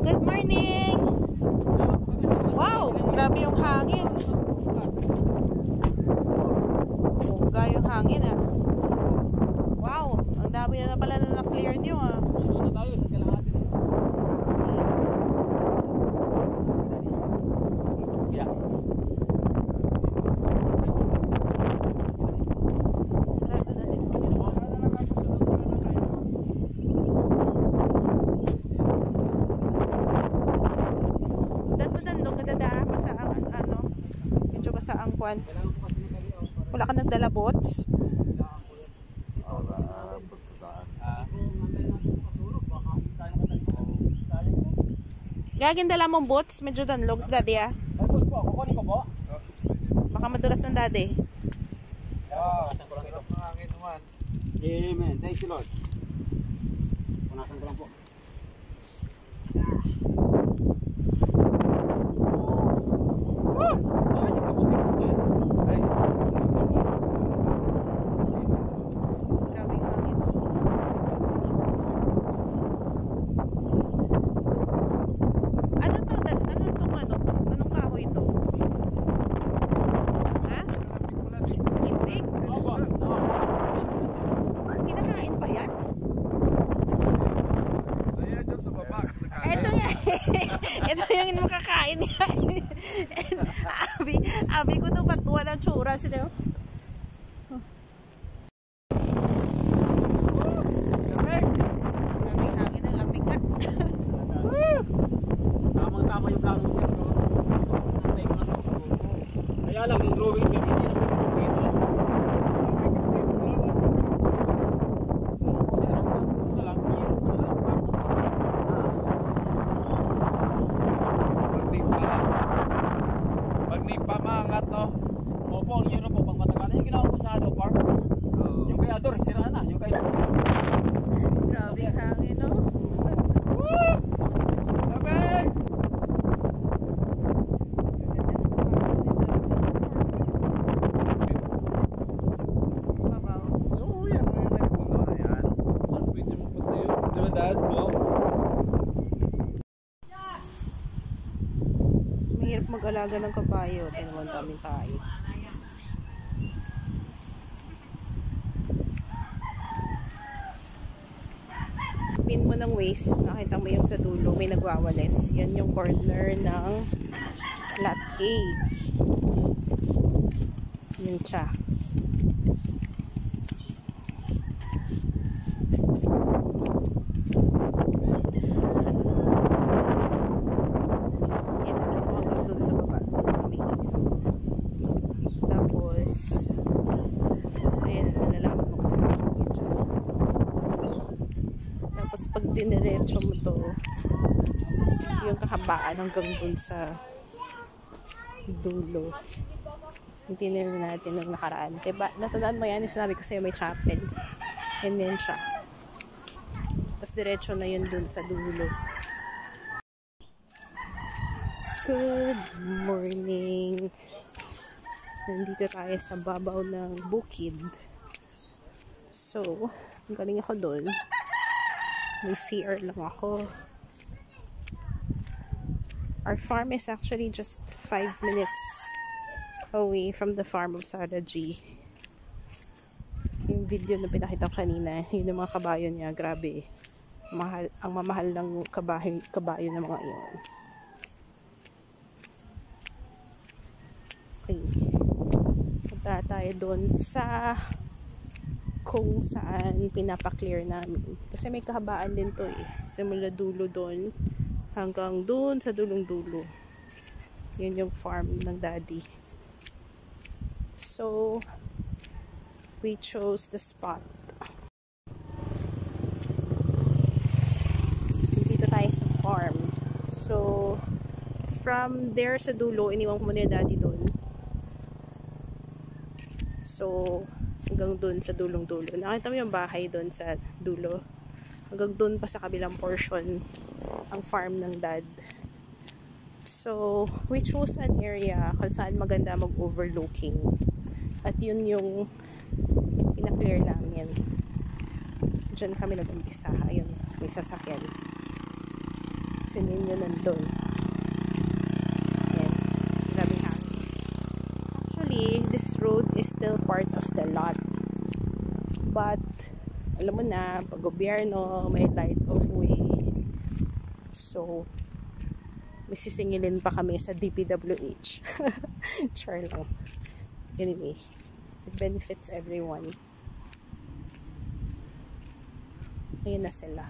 Good morning! Wow! Grabe yung hangin. Bongga yung hangin ah. Wow! Ang dami na pala na na-clear nyo ah. Dito na tayo sa kalahati na. Sarado na din. Dan mo kadada basa ang ano. Medyo basa ang kwan. Wala ka nagdala bots? Gagin dala mong boots, medyo danlogs daddy ah. Ay, boss po, kukunin ko po. Baka madulas ng daddy. Amen. Thank you, Lord. Punasan ko lang po. Ay. Grabe yung hangin. Ano to? Ano tong ano? Anong kahoy ito? Ha? Kintik? Kinakain pa yan? Ayan dyan sa baba. Ito nga. Ito yung makakain niya. Abi ko ito patuwa ng tsura sila. Maraming hangin ang lamig ka. Tamang-tama yung plano mo, sir. Antay ko lang. Kaya lang yung drawing, sir, hindi na pwede ito. Kasi wala lang. Sir, ang drawing na lang, hero ko na lang. Pag di pa maangat, no? Opo, ang hero po, pag matagal. Yung ginawa ko sa Ado Park. Yung kay Ador, siraan na. Yung kay... Grabe hangin, no? Lamig! Oo, yan. May puno na yan. Pwede mo pa tayo. Di ba, Dad? No? Mahirap mag-alaga ng kabayo. Ito naman daming tayo. Pin mo ng waist. Nakita mo yung sa dulo. May nagwawalis. Yan yung corner ng lot A. Yun siya. Sa yan. Tapos mag-up doon sa baba. Sa may tapos ayan. Nalalaman mo kasi mag-up siya. Tapos pag diniretso mo to, yung kahabaan hanggang dun sa dulo. Hindi na natin nung nakaraan. Diba? Natandaan mo yan, yung sinabi ko sa'yo may chapel. Ganyan siya. Tapos diretso na yun dun sa dulo. Good morning. Nandito tayo sa babaw ng bukid. So, galing ako dun. May CR lang ako. Our farm is actually just 5 minutes away from the farm of Sarah G. Yung video na pinakita ko kanina, yun yung mga kabayo niya, grabe. Mahal, ang mamahal ng kabayo ng mga iyon. Okay. Punta tayo doon sa kung saan pinapa-clear namin. Kasi may kahabaan din to eh. Simula dulo doon hanggang doon sa dulong-dulo. Yun yung farm ng daddy. So, we chose the spot. Dito tayo sa farm. So, from there sa dulo, iniwan ko muna yung daddy doon. So, hanggang doon sa dulong-dulo. Nakita mo yung bahay doon sa dulo. Hanggang doon pa sa kabilang portion ang farm ng dad. So, we chose an area kung saan maganda mag-overlooking. At yun yung pina-clear namin. Diyan kami nag-umpisa. Ayun, may sasakyan. Kasi si Ninyo nandun. Ayan. Grabe hangin. Actually, this road is still part of the lot. But, alam mo na, pag gobyerno, may right of way. So, may sisingilin pa kami sa DPWH. Char lang. Anyway, it benefits everyone. Ayun na sila.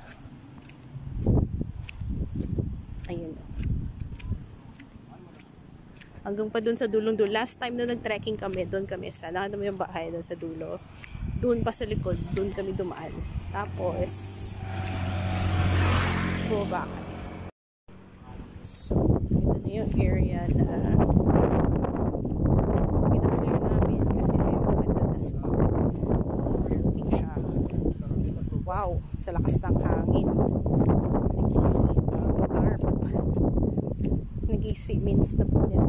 Ayun. Hanggang pa dun sa dulong-dulo. Last time na nag-trekking kami, doon kami sa, nakita mo yung bahay doon sa dulo. Doon pa sa likod, doon kami dumaan. Tapos, bumaba kami. So, ito na yung area na pinaklear namin kasi ito yung maganda na spot. Overlooking siya. Wow, sa lakas ng hangin. Nag-isi ang tarp. Nag-isi means na po niya.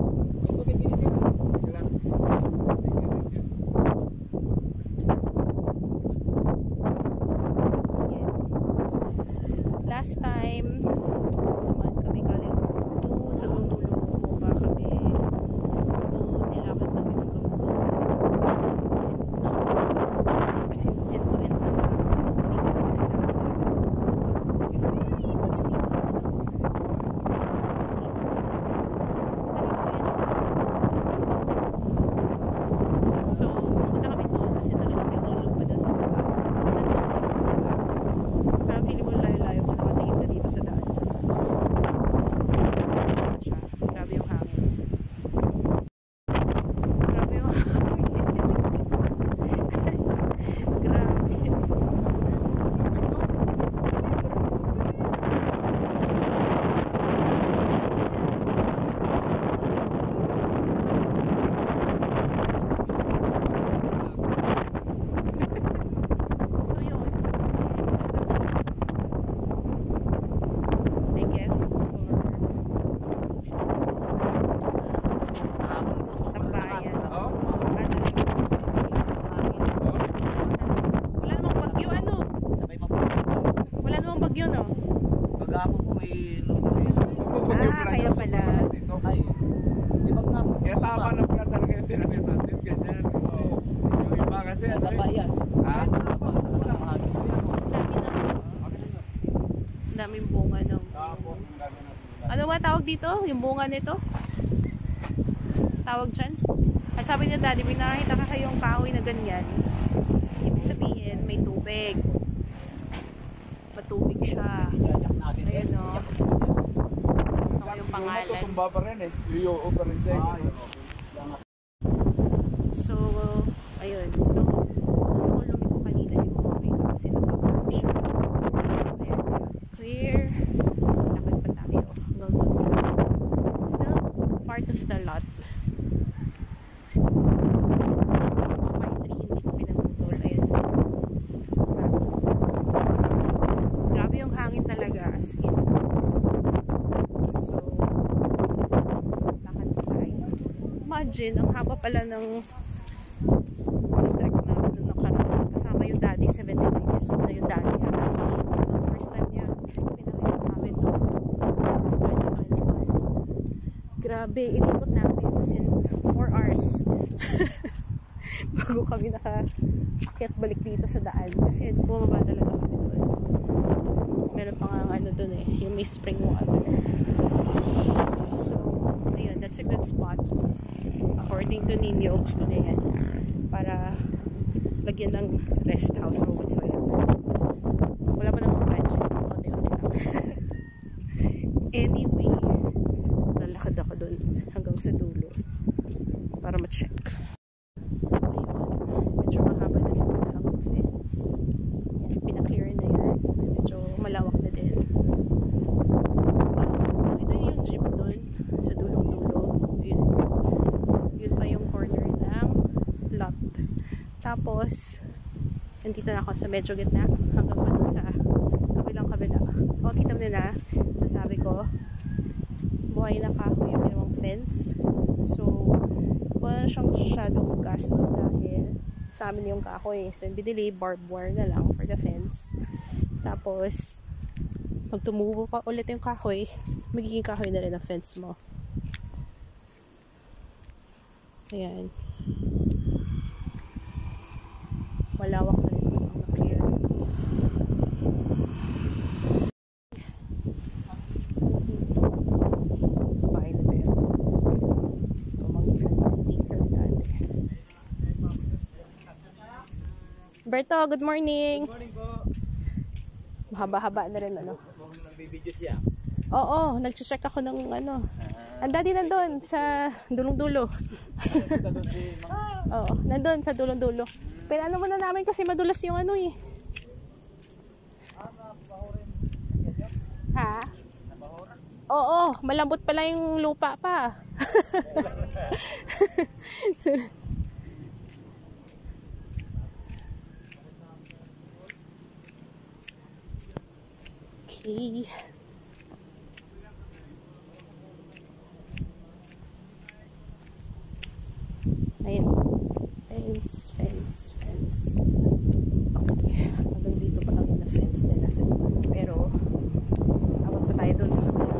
Last time, naman kami galing doon sa dulo, bumaba kami doon, nilakad namin hanggang doon kasi end to end na so pumunta kami doon kasi talagang may nalulog pa dyan sa baba, nandun kami sa baba. Parang feeling mo layo-layo kung nakatingin ka dito sa daan sa taas. Grabe yung hangin. Grabe yung hangin. Grabe. So yun. I guess for tambayan. Oh? Wala namang bagyo ano? Sabay mapupunta. Wala namang bagyo no? Pag-apo po may lusa-lusa. Kaya pala. Ay, di ba nga? Kaya tama na pala talaga yung tinanim natin, ganyan. Oh. Yung iba kasi ano Ano ba eh. yan? Ha? Ang daming bunga ng ano ba tawag dito? Yung bunga nito? Tawag dyan? Ay sabi niya daddy, may nakakita ka kayong kahoy na ganyan. Ibig sabihin, may tubig. Matubig siya. Ayan o. Ito yung pangalan. Tutumba pa rin eh. Yuyo pa rin siya. So, ayun. So, doon ako lumiko kanina yung okay kasi nakakapag siya. Ayan. Clear. Lakad pa tayo. Hanggang doon sa still part of the lot. Mga pine tree, hindi ko pinagputol. Ayan. Grabe yung hangin talaga. As in. So, lakad pa tayo. Imagine, ang haba pala ng trek namin doon nakaraan. Kasama yung daddy, 79 years old na yung daddy. Kasi first time niya pinakita sa amin to 2021. Grabe, inikot namin kasi 4 hours bago kami nakaakyat balik dito sa daan kasi bumaba talaga kami doon. Meron pa nga ano doon eh, yung may spring water. So, ayun, that's a good spot. According to Ninyo, gusto niya yan para lagyan ng rest house or whatsoever. Wala pa namang budget. Unti-unti lang. Anyway, lalakad ako dun hanggang sa dulo para ma-check. So, ayun. Medyo mahaba na din pala ang fence. Yan, pinaklear na yan. Medyo malawak na din. Nakita niyo yung jeep dun sa dulong-dulo. Yun pa yung corner ng lot. Tapos, nandito na ako sa medyo gitna hanggang pa dun sa kabilang-kabila. O, kita mo na sabi ko, buhay na kahoy yung ginawang fence. So, wala na siyang shadow gastos dahil sa amin yung kahoy. So, yung binili, barbed wire na lang for the fence. Tapos, Pag tumubo pa ulit yung kahoy, magiging kahoy na rin ang fence mo. Ayan. Malawak na rin ang na-clear. Bahay na tayo. Tumanggihan ng tinker dati. Berto, good morning! Good morning po. Mahaba-haba na rin ano. Nagbibideo siya. Oo, nag-check ako ng ano. Ang daddy nandun sa dulong-dulo. Oo, nandun sa dulong-dulo. Pero ano muna namin kasi madulas yung ano eh. Ha? Oo, malambot pala yung lupa pa. Okay. Ayan. Fence, fence, fence. Okay. Hanggang dito pa lang yung na-fence din nasa doon. Pero, awat pa tayo doon sa kabila.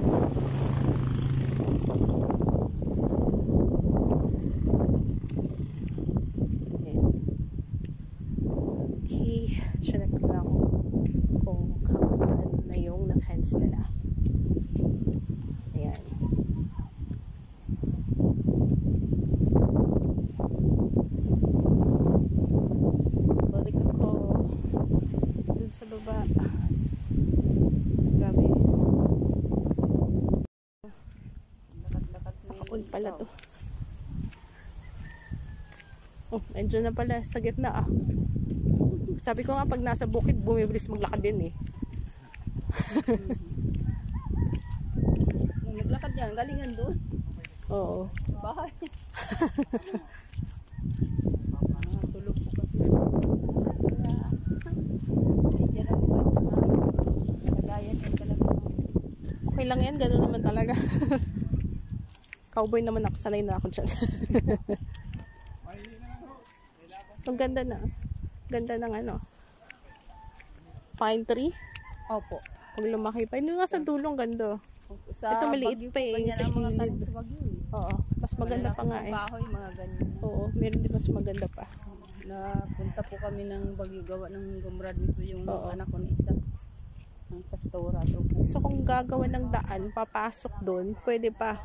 Ayan. Okay. Check lang kung hanggang saan na yung na-fence nila. Ayan. Balik ako dun sa baba. Grabe. Nakakul pala to. Oh, medyo na pala sa gitna ah. Sabi ko nga pag nasa bukid bumibilis maglakad din eh. Naglakad yan, galingan doon. Oo. Bahay. Tulog po kasi. Medyo na po. Kalagayan yan talaga. Okay lang yan, gano'n naman talaga. Cowboy naman ako, sanay na ako dyan. Ang ganda na. Ganda ng ano. Pine tree. Opo. Pag lumaki pa. Hindi nga sa dulong ganda. Sa Ito maliit Baguio pa po, eh, ganyan sa ang mga gilid. tanim sa Baguio eh. Oo. Mas maganda pa nga eh. Kahoy, mga ganyan. Oo. Meron din mas maganda pa. Napunta po kami ng Baguio, gawa ng gumraduate po yung Oo. anak ko na isa. Ang pastora. So kung gagawa ng daan, papasok doon, pwede pa.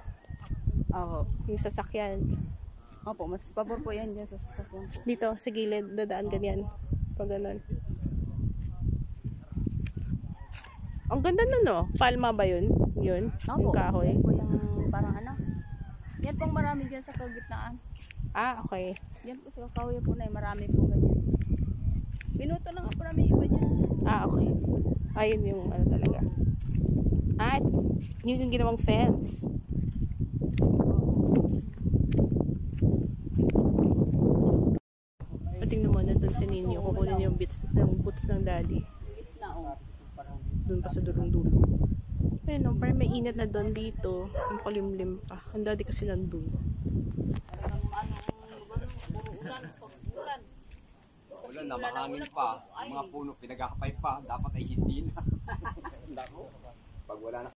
Oo. Yung sasakyan. Opo, mas pabor po yan dyan sa sasakyan po. Dito, sa gilid, dadaan ganyan. Pag ganun. Ang ganda nun no? Palma ba yun? Yun? Yung Opo, kahoy? yan po yung parang ano. Yan pong marami dyan sa kagitnaan. Ah, okay. Yan po sa kahoy po na marami po ganyan. Pinuto na nga po namin iba dyan. Ah, okay. Ayun yung ano talaga. Ah, yun yung ginawang fence. Patingnan mo na dun si Ninyo. Kukunin yung boots ng daddy. Dun pa sa dulong-dulo. Ayun no, parang may init na dun dito. Ang palimlim pa. Ang daddy kasi nandun. Ulan na mahangin pa. Ang mga puno pinagkakapay pa. Dapat ay hindi na. Pag wala na